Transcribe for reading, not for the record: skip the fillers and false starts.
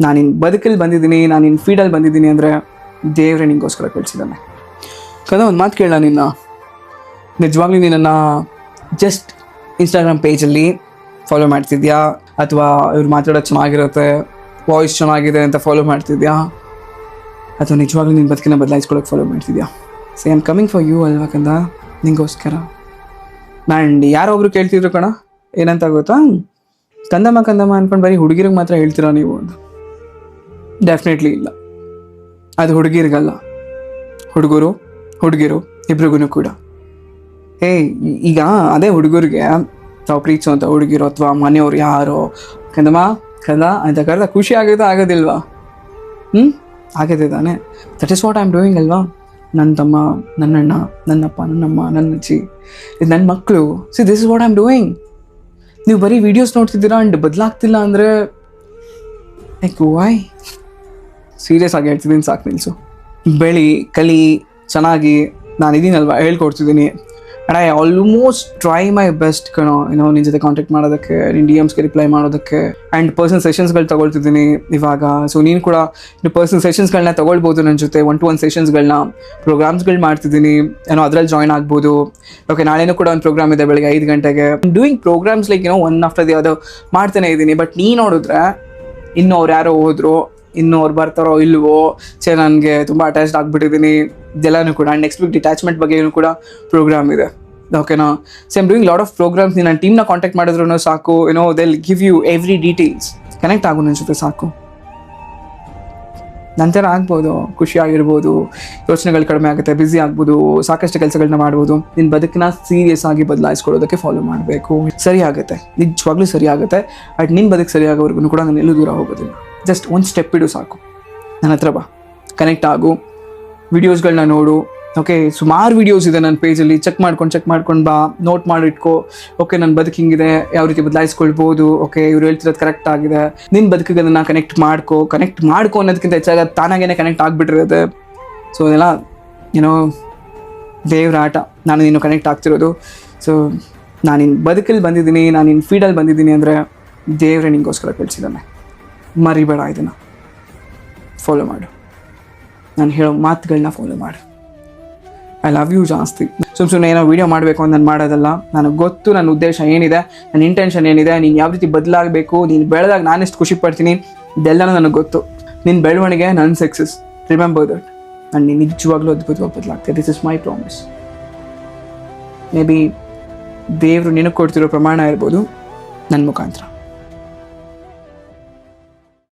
ನಾನು ನಿನ್ನ ಬದುಕಲ್ಲಿ ಬಂದಿದ್ದೀನಿ, ನಾನು ನಿನ್ನ ಫೀಡಲ್ಲಿ ಬಂದಿದ್ದೀನಿ ಅಂದರೆ ದೇವ್ರೆ ನಿಂಗೋಸ್ಕರ ಕಳಿಸಿದ್ದಾನೆ. ಕದಾ ಒಂದು ಮಾತು ಕೇಳಲ್ಲ, ನಿಜವಾಗ್ಲೂ ನಿನ್ನನ್ನು ಜಸ್ಟ್ ಇನ್ಸ್ಟಾಗ್ರಾಮ್ ಪೇಜಲ್ಲಿ ಫಾಲೋ ಮಾಡ್ತಿದ್ಯಾ, ಅಥವಾ ಇವ್ರು ಮಾತಾಡೋದು ಚೆನ್ನಾಗಿರುತ್ತೆ, ವಾಯ್ಸ್ ಚೆನ್ನಾಗಿದೆ ಅಂತ ಫಾಲೋ ಮಾಡ್ತಿದ್ಯಾ, ಅಥವಾ ನಿಜವಾಗ್ಲೂ ನಿನ್ನ ಬದುಕಿನ ಬದಲಾಯಿಸ್ಕೊಳ್ಳೋಕೆ ಫಾಲೋ ಮಾಡ್ತಿದ್ಯಾ? See I am coming for you ಅಲ್ವಾ ಕಂದ, ನಿಂಗೋಸ್ಕರ. ನಾನು ಯಾರೊಬ್ರು ಕೇಳ್ತಿದ್ರು ಕಣ, ಏನಂತ ಗೊತ್ತಾ, ಕಂದಮ್ಮ ಅಂದ್ಕೊಂಡು ಬರೀ ಹುಡುಗಿರಿಗೆ ಮಾತ್ರ ಹೇಳ್ತೀರಾ ನೀವು ಅಂತ. ಡೆಫಿನೆಟ್ಲಿ ಇಲ್ಲ, ಅದು ಹುಡುಗಿರಿಗಲ್ಲ, ಹುಡುಗಿರು ಇಬ್ರಿಗೂ ಕೂಡ. ಈಗ ಅದೇ ಹುಡುಗರಿಗೆ ತಾವು ಪ್ರೀತಿಸೋಂಥ ಹುಡುಗಿರೋ ಅಥವಾ ಮನೆಯವ್ರು ಯಾರೋ ಕಂದ ಅಂತ ಕರೆದ ಖುಷಿ ಆಗುತ್ತೆ, ಆಗೋದಿಲ್ವಾ? ಆಗಿದೆ ತಾನೆ. That is what I am doing ಅಲ್ವಾ. ನನ್ನ ತಮ್ಮ, ನನ್ನಣ್ಣ, ನನ್ನಪ್ಪ, ನನ್ನಮ್ಮ, ನನ್ನ ಅಜ್ಜಿ, ಇದು ನನ್ನ ಮಕ್ಕಳು. See this is what I am doing. ನೀವು ಬರೀ ವೀಡಿಯೋಸ್ ನೋಡ್ತಿದ್ದೀರಾ ಅಂಡ್ ಬದಲಾಗ್ತಿಲ್ಲ ಅಂದರೆ ವೈ? ಸೀರಿಯಸ್ ಆಗಿ ಹೇಳ್ತಿದ್ದೀನಿ, ಸಾಕು ನಿಲ್ಲಿಸು. ಬೆಳಿ, ಕಲಿ, ಚೆನ್ನಾಗಿ ನಾನು ಇದೀನಲ್ವಾ, ಹೇಳ್ಕೊಡ್ತಿದ್ದೀನಿ. And I almost try my best ಕಣೋ, ನಿನ್ನ ಜೊತೆ ಕಾಂಟ್ಯಾಕ್ಟ್ ಮಾಡೋದಕ್ಕೆ, ನಿನ್ನ DMಸ್ಗೆ ರಿಪ್ಲೈ ಮಾಡೋದಕ್ಕೆ, ಆ್ಯಂಡ್ ಪರ್ಸನಲ್ ಸೆಷನ್ಸ್ಗಳು ತೊಗೊಳ್ತಿದ್ದೀನಿ ಇವಾಗ. ಸೊ ನೀನು ಕೂಡ ಪರ್ಸನಲ್ ಸೆಷನ್ಸ್ಗಳನ್ನ ತೊಗೊಳ್ಬೋದು ನನ್ನ ಜೊತೆ, 1-to-1 ಸೆಷನ್ಸ್ಗಳನ್ನ, ಪ್ರೋಗ್ರಾಮ್ಸ್ಗಳು ಮಾಡ್ತಿದ್ದೀನಿ, ಅದರಲ್ಲಿ ಜಾಯ್ನ್ ಆಗ್ಬೋದು. ಓಕೆ, ನಾಳೆನೂ ಕೂಡ ಒಂದು ಪ್ರೋಗ್ರಾಮ್ ಇದೆ ಬೆಳಗ್ಗೆ 5 ಗಂಟೆಗೆ. Doing programmes like one after the other ಮಾಡ್ತಾನೆ ಇದ್ದೀನಿ. ಬಟ್ ನೀ ನೋಡಿದ್ರೆ ಇನ್ನೂ ಅವ್ರು ಯಾರೋ ಹೋದ್ರು, ಇನ್ನೂ ಅವ್ರು ಬರ್ತಾರೋ ಇಲ್ವೋ, ನನಗೆ ತುಂಬ ಅಟ್ಯಾಚ್ಡ್ ಆಗಿಬಿಟ್ಟಿದ್ದೀನಿ ಇದೆಲ್ಲನೂ ಕೂಡ. ಆ್ಯಂಡ್ ನೆಕ್ಸ್ಟ್ ವೀಕ್ ಡಿಟ್ಯಾಚ್ಮೆಂಟ್ ಬಗ್ಗೆಯೂ ಕೂಡ ಪ್ರೋಗ್ರಾಮ್ ಇದೆ. ಓಕೆನಾ? So I'm doing lot of programmes. ನನ್ನ ಟೀಮ್ನ ಕಾಂಟ್ಯಾಕ್ಟ್ ಮಾಡಿದ್ರು ಸಾಕು, they'll give you every details. Connect ಆಗು ನನ್ನ ಜೊತೆ ಸಾಕು. ನಂತರ ಆಗ್ಬೋದು, ಖುಷಿಯಾಗಿರ್ಬೋದು, ಯೋಚನೆಗಳು ಕಡಿಮೆ ಆಗುತ್ತೆ, ಬ್ಯುಸಿ ಆಗ್ಬೋದು, ಸಾಕಷ್ಟು ಕೆಲಸಗಳನ್ನ ಮಾಡ್ಬೋದು. ನಿನ್ನ ಬದುಕನ್ನ ಸೀರಿಯಸ್ ಆಗಿ ಬದಲಾಯಿಸ್ಕೊಳ್ಳೋದಕ್ಕೆ ಫಾಲೋ ಮಾಡಬೇಕು. ಸರಿ ಆಗುತ್ತೆ, ನಿಜವಾಗ್ಲೂ ಸರಿ ಆಗುತ್ತೆ. ಬಟ್ ನಿನ್ನ ಬದುಕು ಸರಿಯಾಗೋವರೆಗೂ ಕೂಡ ನಾನು ಎಲ್ಲೂ ದೂರ ಹೋಗೋದಿಲ್ಲ. ಜಸ್ಟ್ ಒಂದು ಸ್ಟೆಪ್ ಇಡು ಸಾಕು, ನನ್ನ ಹತ್ರ ಬಾ, ಕನೆಕ್ಟ್ ಆಗು, ವಿಡಿಯೋಸ್ಗಳನ್ನ ನೋಡು. ಓಕೆ, ಸುಮಾರು ವೀಡಿಯೋಸ್ ಇದೆ ನನ್ನ ಪೇಜಲ್ಲಿ, ಚೆಕ್ ಮಾಡ್ಕೊಂಡು ಬಾ, ನೋಟ್ ಮಾಡಿಟ್ಕೋ. ಓಕೆ, ನನ್ನ ಬದುಕು ಹಿಂಗಿದೆ, ಯಾವ ರೀತಿ ಬದಲಾಯಿಸ್ಕೊಳ್ಬೋದು. ಓಕೆ, ಇವ್ರು ಹೇಳ್ತಿರೋದು ಕರೆಕ್ಟ್ ಆಗಿದೆ. ನಿನ್ನ ಬದುಕಿಗೆ ಅದನ್ನು ಕನೆಕ್ಟ್ ಮಾಡ್ಕೋ ಅನ್ನೋದಕ್ಕಿಂತ ಹೆಚ್ಚಾಗಿ ತಾನಾಗೇನೆ ಕನೆಕ್ಟ್ ಆಗಿಬಿಟ್ಟಿರುತ್ತೆ. ಸೊ ಅದೆಲ್ಲ ದೇವ್ರ ಆಟ. ನಾನು ನೀನು ಕನೆಕ್ಟ್ ಆಗ್ತಿರೋದು. ಸೊ ನಾನು ನಿನ್ನ ಬದುಕಲ್ಲಿ ಬಂದಿದ್ದೀನಿ, ನಾನು ನಿನ್ನ ಫೀಡಲ್ಲಿ ಬಂದಿದ್ದೀನಿ ಅಂದರೆ ದೇವ್ರೆ ನಿಂಗೋಸ್ಕರ ಕಳಿಸಿದ್ದಾನೆ. ಮರಿಬೇಡ, ಇದನ್ನು ಫಾಲೋ ಮಾಡು, ನಾನು ಹೇಳೋ ಮಾತುಗಳನ್ನ ಫಾಲೋ ಮಾಡು. ಐ ಲವ್ ಯು ಜಾಸ್ತಿ. ಸುಮ್ಮನೆ ಏನೋ ವೀಡಿಯೋ ಮಾಡಬೇಕು ಅಂತ ನಾನು ಮಾಡೋದಲ್ಲ. ನನಗೆ ಗೊತ್ತು ನನ್ನ ಉದ್ದೇಶ ಏನಿದೆ, ನನ್ನ ಇಂಟೆನ್ಷನ್ ಏನಿದೆ, ನೀನು ಯಾವ ರೀತಿ ಬದಲಾಗಬೇಕು, ನೀನು ಬೆಳೆದಾಗ ನಾನೆಷ್ಟು ಖುಷಿ ಪಡ್ತೀನಿ, ಇದೆಲ್ಲನೂ ನನಗೆ ಗೊತ್ತು. ನಿನ್ನ ಬೆಳವಣಿಗೆ ನನ್ನ ಸಕ್ಸಸ್. Remember that. ನಾನು ನೀನು ನಿಜವಾಗ್ಲೂ ಅದ್ಭುತವಾಗಿ ಬದಲಾಗ್ತದೆ. This is my promise. May be ದೇವರು ನಿನಗೆ ಕೊಡ್ತಿರೋ ಪ್ರಮಾಣ ಇರ್ಬೋದು ನನ್ನ ಮುಖಾಂತರ.